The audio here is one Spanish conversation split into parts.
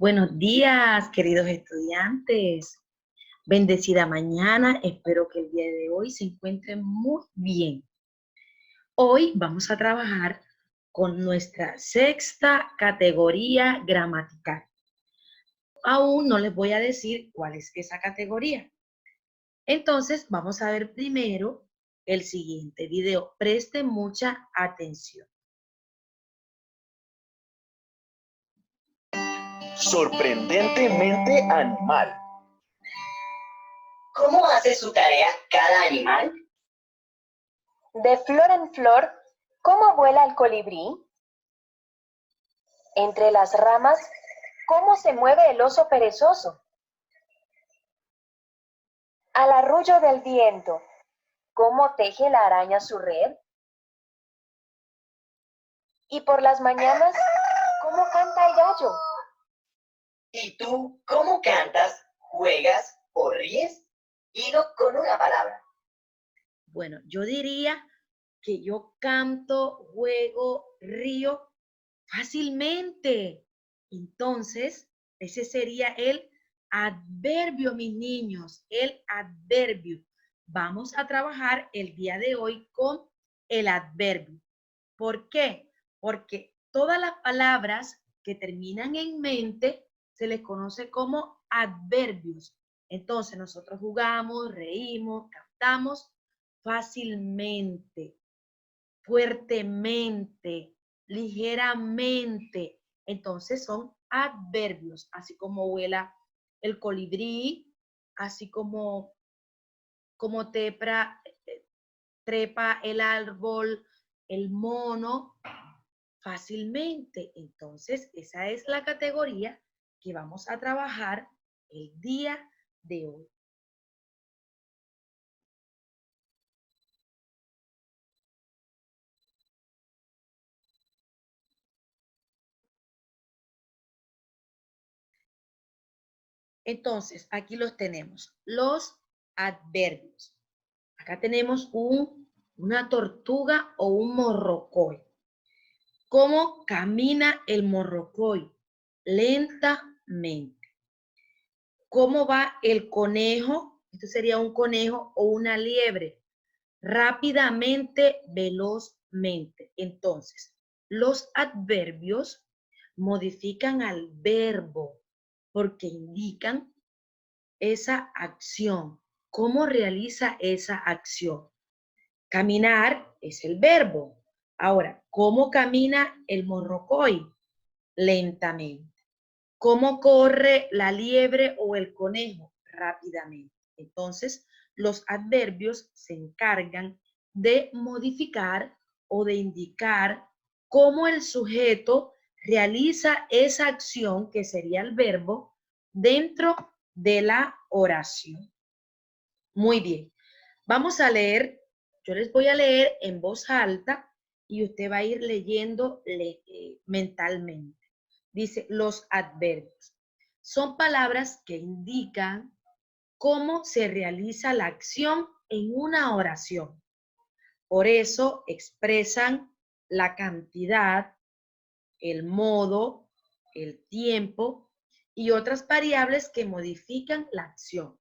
Buenos días, queridos estudiantes. Bendecida mañana. Espero que el día de hoy se encuentren muy bien. Hoy vamos a trabajar con nuestra sexta categoría gramatical. Aún no les voy a decir cuál es esa categoría. Entonces, vamos a ver primero el siguiente video. Presten mucha atención. Sorprendentemente animal. ¿Cómo hace su tarea cada animal? De flor en flor, ¿cómo vuela el colibrí? Entre las ramas, ¿cómo se mueve el oso perezoso? Al arrullo del viento, ¿cómo teje la araña su red? Y por las mañanas, ¿cómo canta el gallo? ¿Y tú cómo cantas, juegas o ríes? Dilo con una palabra. Bueno, yo diría que yo canto, juego, río fácilmente. Entonces, ese sería el adverbio, mis niños, el adverbio. Vamos a trabajar el día de hoy con el adverbio. ¿Por qué? Porque todas las palabras que terminan en mente se les conoce como adverbios. Entonces, nosotros jugamos, reímos, cantamos fácilmente, fuertemente, ligeramente. Entonces son adverbios, así como vuela el colibrí, así como trepa el árbol, el mono, fácilmente. Entonces, esa es la categoría que vamos a trabajar el día de hoy. Entonces, aquí los tenemos, los adverbios. Acá tenemos una tortuga o un morrocoy. ¿Cómo camina el morrocoy? Lentamente. ¿Cómo va el conejo? Esto sería un conejo o una liebre. Rápidamente, velozmente. Entonces, los adverbios modifican al verbo porque indican esa acción. ¿Cómo realiza esa acción? Caminar es el verbo. Ahora, ¿cómo camina el morrocoy? Lentamente. ¿Cómo corre la liebre o el conejo? Rápidamente. Entonces, los adverbios se encargan de modificar o de indicar cómo el sujeto realiza esa acción, que sería el verbo, dentro de la oración. Muy bien. Vamos a leer, yo les voy a leer en voz alta y usted va a ir leyendo mentalmente. Dice, los adverbios son palabras que indican cómo se realiza la acción en una oración. Por eso expresan la cantidad, el modo, el tiempo y otras variables que modifican la acción.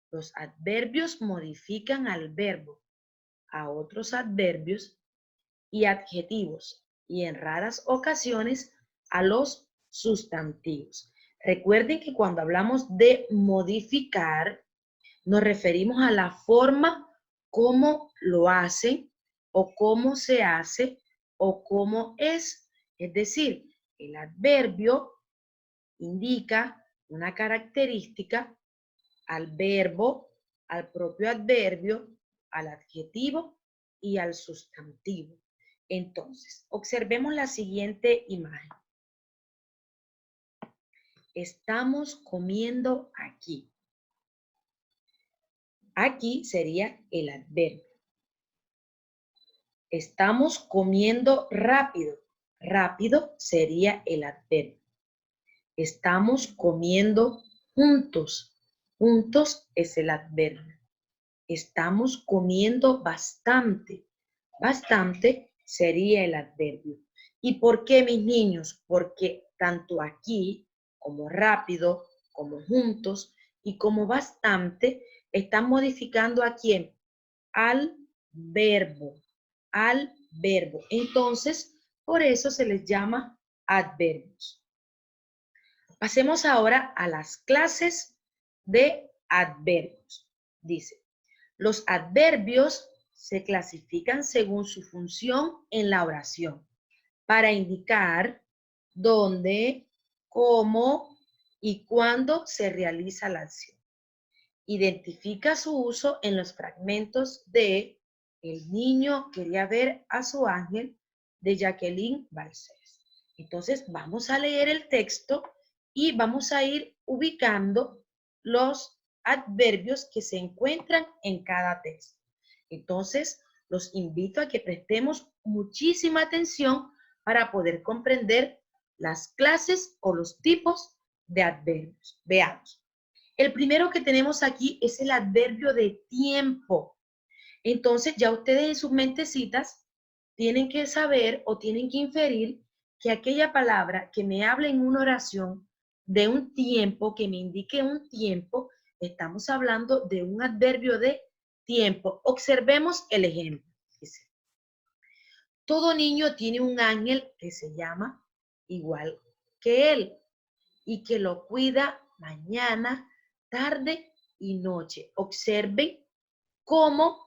Los adverbios modifican al verbo, a otros adverbios y adjetivos, y en raras ocasiones a los sustantivos. Recuerden que cuando hablamos de modificar, nos referimos a la forma como lo hace, o cómo se hace, o cómo es. Es decir, el adverbio indica una característica al verbo, al propio adverbio, al adjetivo y al sustantivo. Entonces, observemos la siguiente imagen. Estamos comiendo aquí. Aquí sería el adverbio. Estamos comiendo rápido. Rápido sería el adverbio. Estamos comiendo juntos. Juntos es el adverbio. Estamos comiendo bastante. Bastante sería el adverbio. ¿Y por qué, mis niños? Porque tanto aquí como rápido, como juntos y como bastante, están modificando ¿a quién? Al verbo, al verbo. Entonces, por eso se les llama adverbios. Pasemos ahora a las clases de adverbios. Dice, los adverbios se clasifican según su función en la oración para indicar dónde, cómo y cuándo se realiza la acción. Identifica su uso en los fragmentos de El niño quería ver a su ángel de Jacqueline Balcells. Entonces vamos a leer el texto y vamos a ir ubicando los adverbios que se encuentran en cada texto. Entonces los invito a que prestemos muchísima atención para poder comprender las clases o los tipos de adverbios. Veamos. El primero que tenemos aquí es el adverbio de tiempo. Entonces, ya ustedes en sus mentecitas tienen que saber o tienen que inferir que aquella palabra que me habla en una oración de un tiempo, que me indique un tiempo, estamos hablando de un adverbio de tiempo. Observemos el ejemplo. Dice, todo niño tiene un ángel que se llama igual que él y que lo cuida mañana, tarde y noche. Observen cómo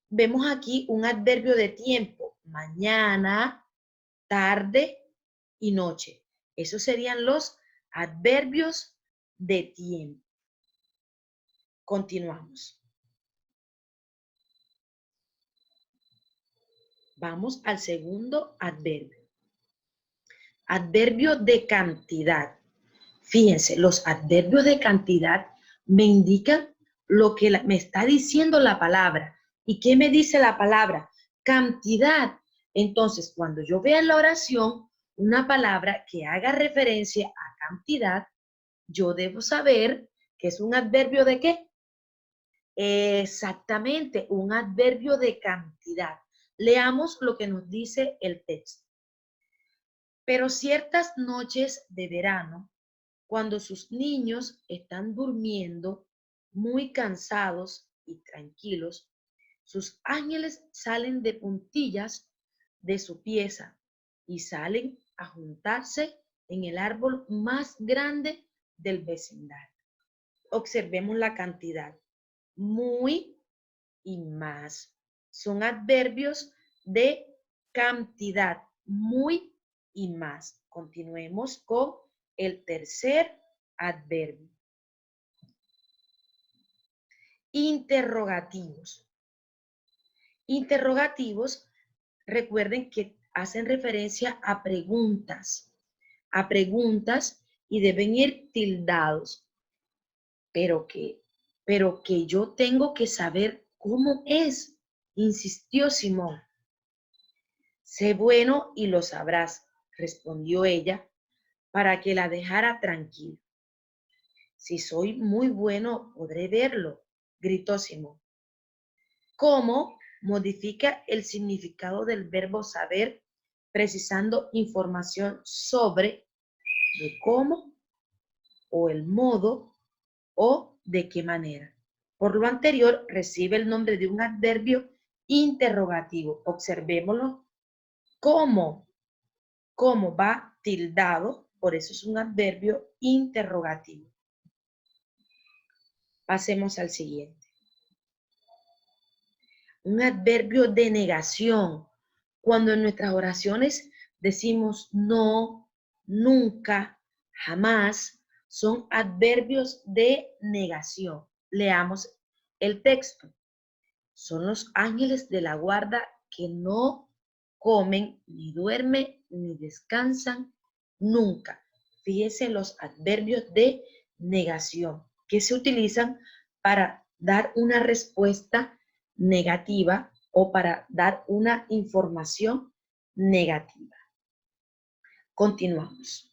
vemos aquí un adverbio de tiempo. Mañana, tarde y noche. Esos serían los adverbios de tiempo. Continuamos. Vamos al segundo adverbio. Adverbio de cantidad. Fíjense, los adverbios de cantidad me indican lo que me está diciendo la palabra. ¿Y qué me dice la palabra? Cantidad. Entonces, cuando yo vea en la oración una palabra que haga referencia a cantidad, yo debo saber que es un adverbio de qué. Exactamente, un adverbio de cantidad. Leamos lo que nos dice el texto. Pero ciertas noches de verano, cuando sus niños están durmiendo muy cansados y tranquilos, sus ángeles salen de puntillas de su pieza y salen a juntarse en el árbol más grande del vecindario. Observemos la cantidad. Muy y más. Son adverbios de cantidad. Muy y más. Continuemos con el tercer adverbio. Interrogativos. Interrogativos, recuerden que hacen referencia a preguntas y deben ir tildados, pero que yo tengo que saber cómo es, insistió Simón. Sé bueno y lo sabrás, respondió ella, para que la dejara tranquila. Si soy muy bueno, podré verlo, gritó Simón. ¿Cómo modifica el significado del verbo saber, precisando información sobre de cómo o el modo o de qué manera? Por lo anterior, recibe el nombre de un adverbio interrogativo. Observémoslo. ¿Cómo? ¿Cómo va tildado? Por eso es un adverbio interrogativo. Pasemos al siguiente. Un adverbio de negación. Cuando en nuestras oraciones decimos no, nunca, jamás, son adverbios de negación. Leamos el texto. Son los ángeles de la guarda que no comen, ni duermen, ni descansan nunca. Fíjense los adverbios de negación que se utilizan para dar una respuesta negativa o para dar una información negativa. Continuamos.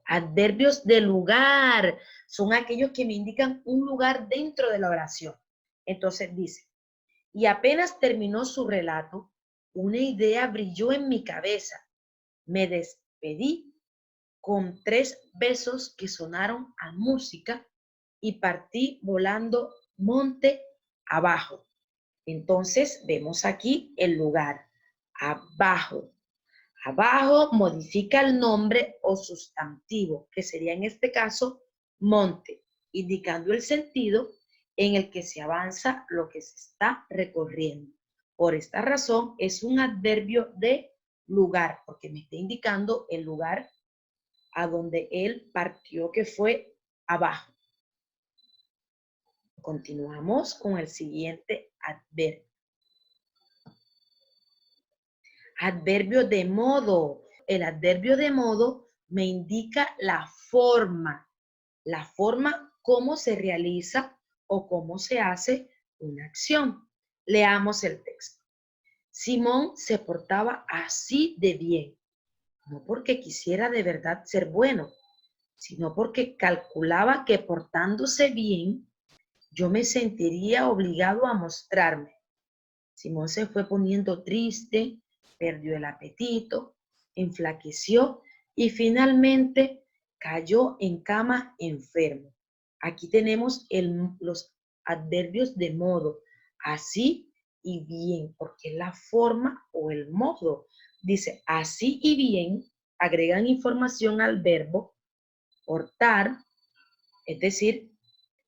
Adverbios de lugar son aquellos que me indican un lugar dentro de la oración. Entonces dice, y apenas terminó su relato, una idea brilló en mi cabeza. Me despedí con 3 besos que sonaron a música y partí volando monte abajo. Entonces vemos aquí el lugar, abajo. Abajo modifica el nombre o sustantivo, que sería en este caso monte, indicando el sentido en el que se avanza lo que se está recorriendo. Por esta razón es un adverbio de lugar, porque me está indicando el lugar a donde él partió, que fue abajo. Continuamos con el siguiente adverbio. Adverbio de modo. El adverbio de modo me indica la forma cómo se realiza o cómo se hace una acción. Leamos el texto. Simón se portaba así de bien, no porque quisiera de verdad ser bueno, sino porque calculaba que portándose bien, yo me sentiría obligado a mostrarme. Simón se fue poniendo triste, perdió el apetito, enflaqueció y finalmente cayó en cama enfermo. Aquí tenemos los adverbios de modo, así y bien, porque es la forma o el modo. Dice así y bien, agregan información al verbo portar, es decir,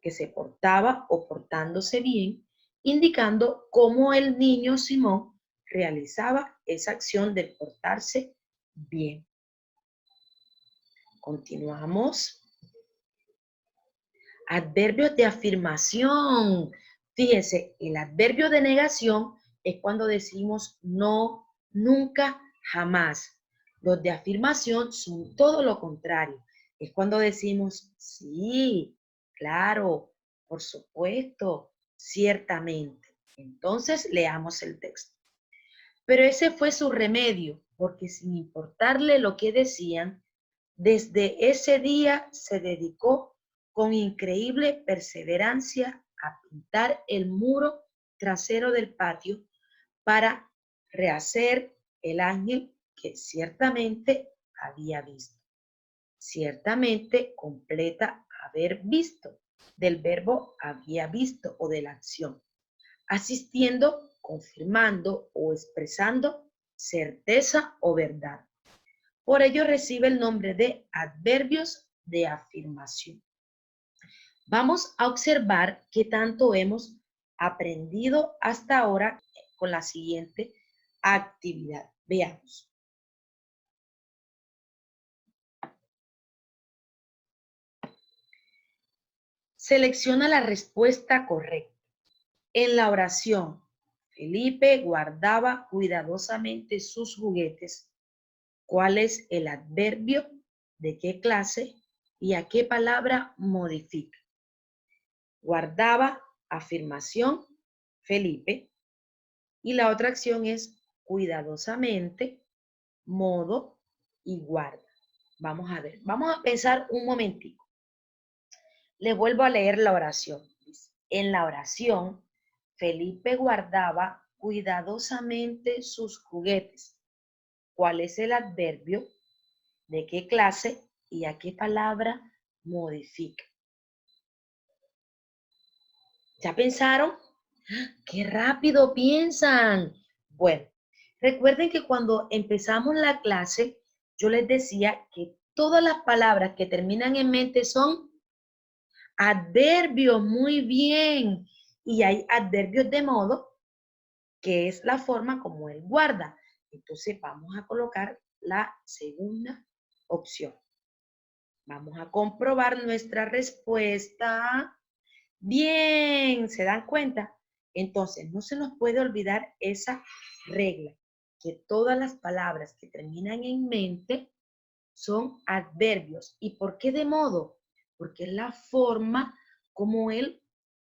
que se portaba o portándose bien, indicando cómo el niño Simón realizaba esa acción de portarse bien. Continuamos. Adverbios de afirmación. Fíjense, el adverbio de negación es cuando decimos no, nunca, jamás. Los de afirmación son todo lo contrario. Es cuando decimos sí, claro, por supuesto, ciertamente. Entonces leamos el texto. Pero ese fue su remedio, porque sin importarle lo que decían, desde ese día se dedicó con increíble perseverancia a pintar el muro trasero del patio para rehacer el ángel que ciertamente había visto. Ciertamente completa haber visto, del verbo había visto o de la acción, asistiendo, confirmando o expresando certeza o verdad. Por ello recibe el nombre de adverbios de afirmación. Vamos a observar qué tanto hemos aprendido hasta ahora con la siguiente actividad. Veamos. Selecciona la respuesta correcta. En la oración, Felipe guardaba cuidadosamente sus juguetes. ¿Cuál es el adverbio? ¿De qué clase? ¿Y a qué palabra modifica? Guardaba, afirmación, Felipe. Y la otra acción es cuidadosamente, modo y guarda. Vamos a ver, vamos a pensar un momentico. Le vuelvo a leer la oración. En la oración, Felipe guardaba cuidadosamente sus juguetes. ¿Cuál es el adverbio? ¿De qué clase? ¿Y a qué palabra modifica? ¿Ya pensaron? ¡Qué rápido piensan! Bueno, recuerden que cuando empezamos la clase, yo les decía que todas las palabras que terminan en mente son adverbios. Muy bien. Y hay adverbios de modo, que es la forma como él guarda. Entonces vamos a colocar la segunda opción. Vamos a comprobar nuestra respuesta. Bien, ¿se dan cuenta? Entonces, no se nos puede olvidar esa regla, que todas las palabras que terminan en mente son adverbios. ¿Y por qué de modo? Porque es la forma como él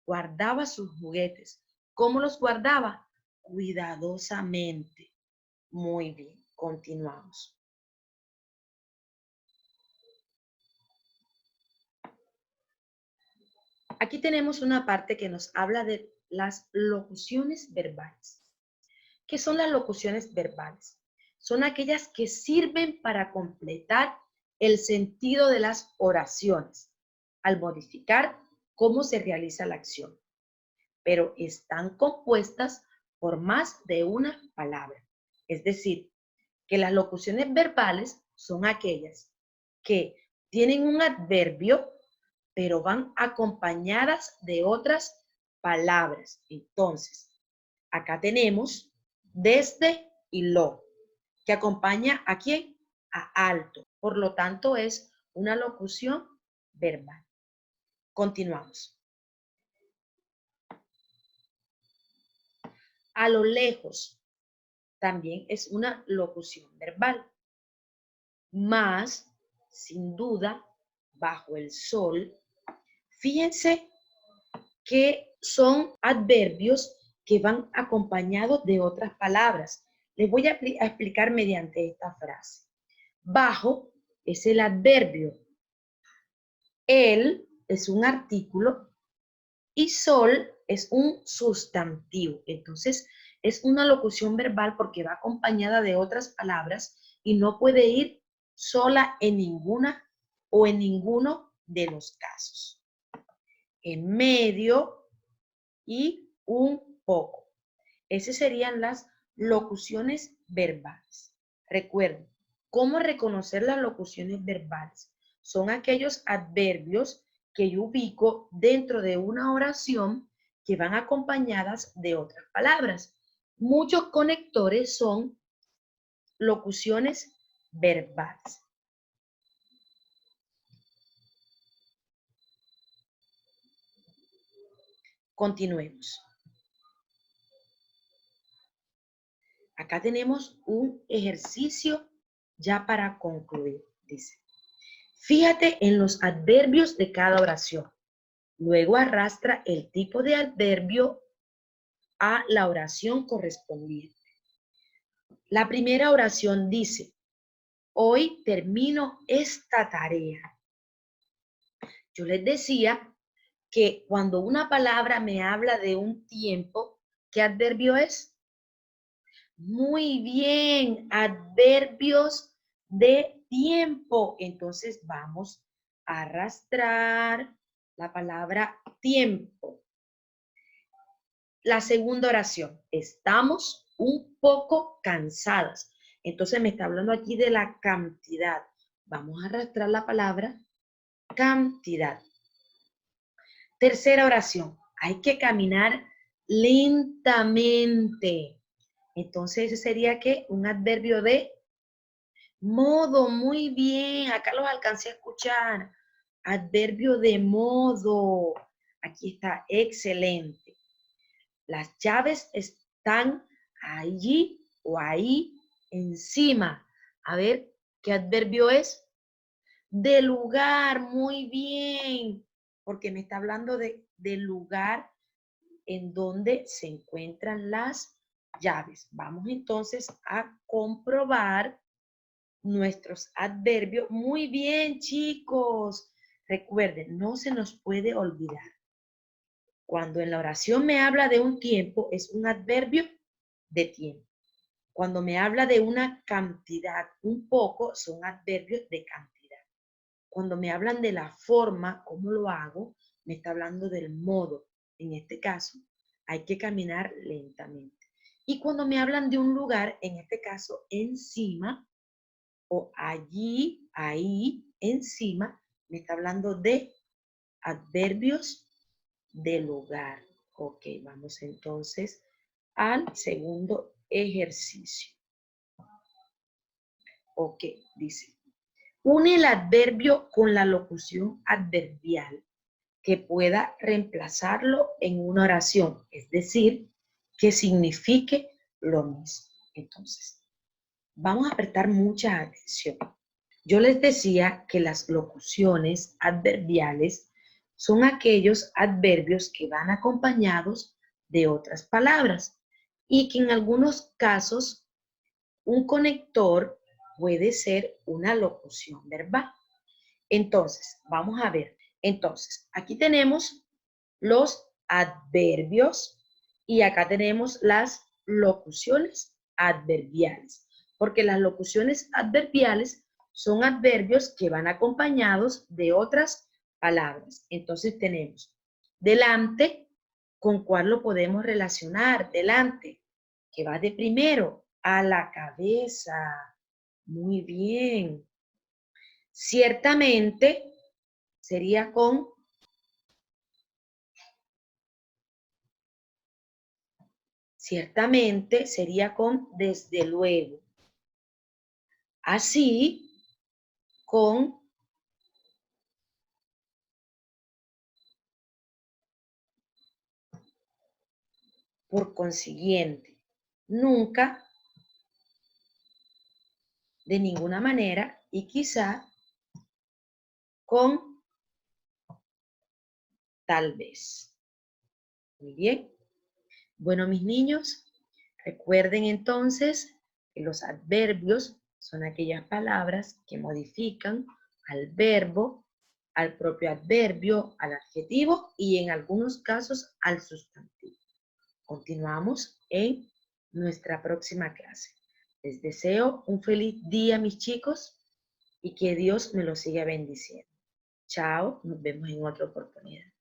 guardaba sus juguetes. ¿Cómo los guardaba? Cuidadosamente. Muy bien, continuamos. Aquí tenemos una parte que nos habla de las locuciones verbales. ¿Qué son las locuciones verbales? son aquellas que sirven para completar el sentido de las oraciones, al modificar cómo se realiza la acción, pero están compuestas por más de una palabra. Es decir, que las locuciones verbales son aquellas que tienen un adverbio, pero van acompañadas de otras palabras. Entonces, acá tenemos desde y lo, que acompaña ¿a quién? A alto. Por lo tanto, es una locución verbal. Continuamos. A lo lejos también es una locución verbal. Más, sin duda, bajo el sol. Fíjense que son adverbios que van acompañados de otras palabras. Les voy a explicar mediante esta frase. Bajo es el adverbio. El es un artículo y sol es un sustantivo. Entonces, es una locución verbal porque va acompañada de otras palabras y no puede ir sola en ninguna o en ninguno de los casos. En medio y un poco. Esas serían las locuciones verbales. Recuerden, ¿cómo reconocer las locuciones verbales? Son aquellos adverbios que yo ubico dentro de una oración que van acompañadas de otras palabras. Muchos conectores son locuciones verbales. Continuemos. Acá tenemos un ejercicio ya para concluir. Dice, fíjate en los adverbios de cada oración. Luego arrastra el tipo de adverbio a la oración correspondiente. La primera oración dice, hoy termino esta tarea. Yo les decía que cuando una palabra me habla de un tiempo, ¿qué adverbio es? Muy bien, adverbios de tiempo. Entonces vamos a arrastrar la palabra tiempo. La segunda oración, estamos un poco cansadas. Entonces me está hablando aquí de la cantidad. Vamos a arrastrar la palabra cantidad. Tercera oración, hay que caminar lentamente. Entonces ese sería ¿qué? Un adverbio de modo. Muy bien, acá los alcancé a escuchar. Adverbio de modo. Aquí está, excelente. Las llaves están allí o ahí encima. A ver, ¿qué adverbio es? De lugar, muy bien, porque me está hablando del lugar en donde se encuentran las llaves. Vamos entonces a comprobar nuestros adverbios. Muy bien, chicos. Recuerden, no se nos puede olvidar. Cuando en la oración me habla de un tiempo, es un adverbio de tiempo. Cuando me habla de una cantidad, un poco, son adverbios de cantidad. Cuando me hablan de la forma, cómo lo hago, me está hablando del modo. En este caso, hay que caminar lentamente. Y cuando me hablan de un lugar, en este caso, encima, o allí, ahí, encima, me está hablando de adverbios de lugar. Ok, vamos entonces al segundo ejercicio. Ok, dice, une el adverbio con la locución adverbial que pueda reemplazarlo en una oración, es decir, que signifique lo mismo. Entonces, vamos a prestar mucha atención. Yo les decía que las locuciones adverbiales son aquellos adverbios que van acompañados de otras palabras y que en algunos casos un conector puede ser una locución verbal. Entonces, vamos a ver. Entonces, aquí tenemos los adverbios y acá tenemos las locuciones adverbiales. porque las locuciones adverbiales son adverbios que van acompañados de otras palabras. Entonces tenemos delante, ¿con cuál lo podemos relacionar? Delante, que va de primero, a la cabeza. Muy bien. Ciertamente sería con desde luego. Así, con por consiguiente. Nunca, de ninguna manera, y quizá con tal vez. Muy bien. Bueno, mis niños, recuerden entonces que los adverbios son aquellas palabras que modifican al verbo, al propio adverbio, al adjetivo y en algunos casos al sustantivo. Continuamos en nuestra próxima clase. Les deseo un feliz día, mis chicos, y que Dios me los siga bendiciendo. Chao, nos vemos en otra oportunidad.